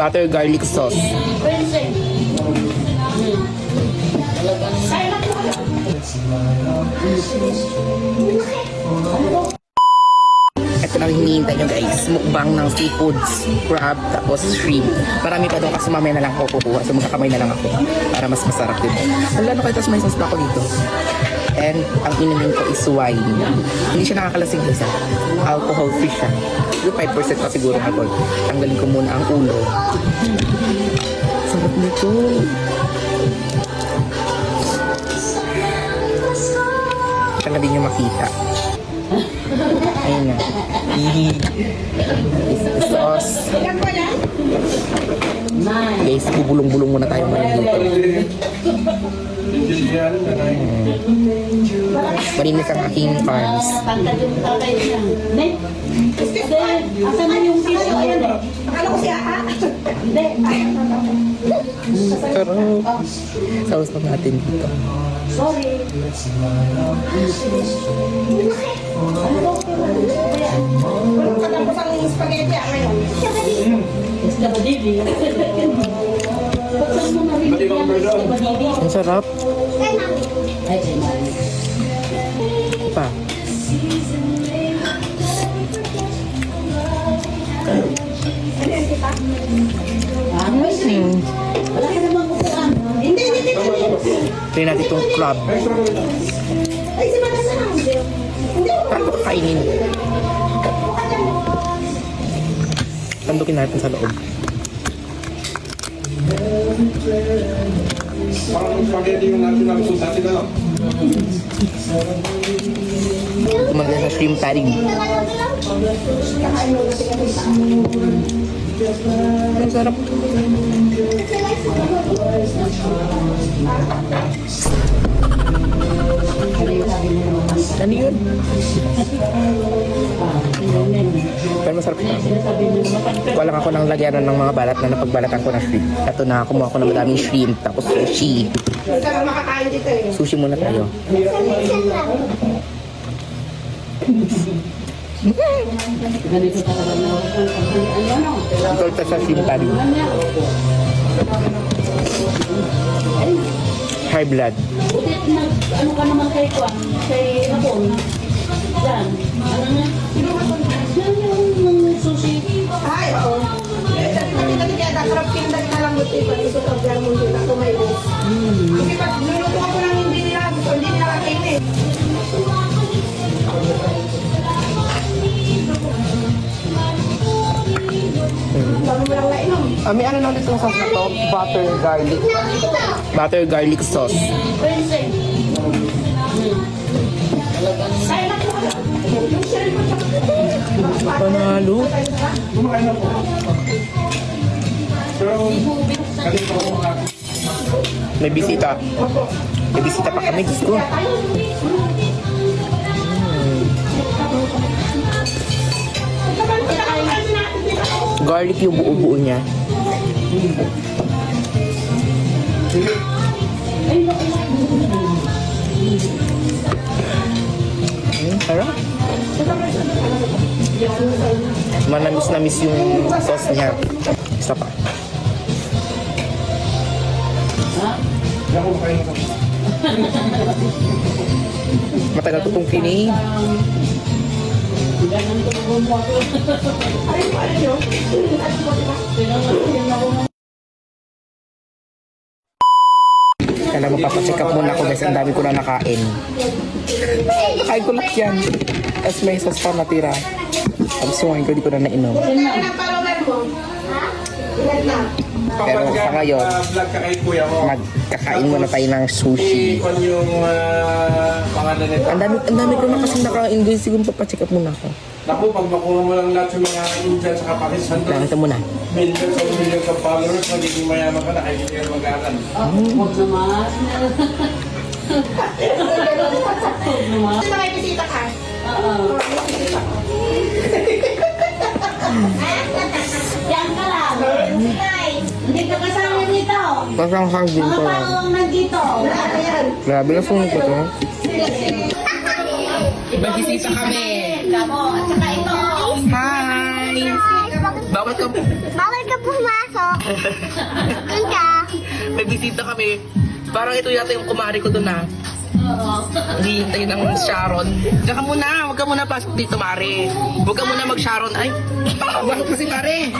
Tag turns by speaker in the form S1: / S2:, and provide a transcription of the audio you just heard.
S1: Butter garlic sauce. Ito lang hinihintay nyo guys. Mukbang ng seafoods, crab, tapos shrimp. Marami pa doon kasi mamaya na lang ako kukuha. So magkakamay na lang ako para mas masarap din. Wala na kayo, tapos may sauce pa ako dito. And ang inumin ko is wine. Hindi siya nakakalasing guys. Alcohol free siya. Yung 5% pa siguro alcohol. Tanggalin ko muna ang ulo. Sarap nito. Siya na din yung makita. Ayun na. Sauce. Guys, bubulong-bulong muna tayo dito. Marinis ang aking farms.
S2: Asan na yung tissue? Akala ko siya. Hindi.
S1: Pero, sauce na natin dito.
S2: Sorry. Patapos ang spaghetti ngayon. Spaghetti. Buksan mo na rin yung spaghetti.
S1: Ang sarap. Pa.
S2: Wala ka namang upuan. Hindi.
S1: Try natin itong crab.
S2: Ay, si Mata na.
S1: Paano kakainin? Tandukin natin sa loob.
S3: Parang spaghetti yung natin nabusog dati na lang.
S1: Tumagay sa shrimp paring. Ang sarap. Ano yun? Pero masarap na. Walang ako nang lagyanan ng mga balat na napagbalatan ko ng shrimp. Ito na, kumuha ko ng madaming shrimp, tapos sushi.
S2: Saan makakain dito eh?
S1: Sushi muna tayo.
S2: Ganito talaga na.
S1: Torta sa shrimp paring. High blood.
S2: Butit na, ano ka naman kay Kwan? Kay Hapon? Diyan. Ano na? Yan yung sushi. Ay, oo. Dati kaya nakarap kindag na lang buti. Pag-isot ang bilang mundo na tumayos. Kasi pag nuluto ako ng hindi nila, hindi nila kainin. Dami mo lang nainom.
S1: May ano lang dito sa sauce na to? Butter garlic. Butter garlic sauce.
S2: Pwede. Ay, naku. Yung shrimp at saka
S1: Panalo.
S3: Kumakain na po. Pero, kanina ko kumakain.
S1: May bisita. May bisita pa kami. Diyos ko. Garlic yung buo-buo niya. Sarap. Manamis-namis yung sauce niya. Isa pa.
S3: Hindi ako kumakain na kami.
S1: Matagal ko itong kinig. Kala mo papacheck up muna ako guys. Ang dami ko na nakain. Nakain ko lang yan. Tapos may sauce pa natira. Tapos sumahin ko, di ko na nainom. Pero sa ngayon,
S3: Vlog ka kay kuya mo.
S1: magkakain muna tayo ng sushi.
S3: Ikon yung pangalan nito.
S1: Ang dami ko na kasi nakain guys. Siguro papacheck up muna ako.
S3: Naku, pag makuha mo lang lahat yung mga Indian sa Pakistan,
S1: Kailangan ito muna.
S3: millions of millions of followers, magiging mayaman ka na, kahit hindi ka mag-aaral.
S2: Huwag naman.
S4: May bisita ka?
S2: Oo. Diyan ka lang. Hindi ka kasama dito.
S1: Pasang hangin
S2: Mga
S1: ko lang.
S2: tao ang nandito.
S1: Grabe na sungit ko to. Magbisita kami.
S2: Kamo, at saka ito.
S1: Hi! Bawal ka
S4: Bawal ka pumasok.
S1: May bisita kami. Parang ito yata yung kumari ko doon ah. Hihintay ng Sharon. Diyan ka muna, huwag ka muna pasok dito, Mare. Huwag ka muna mag-Sharon. Ay, bakit kasi Mare?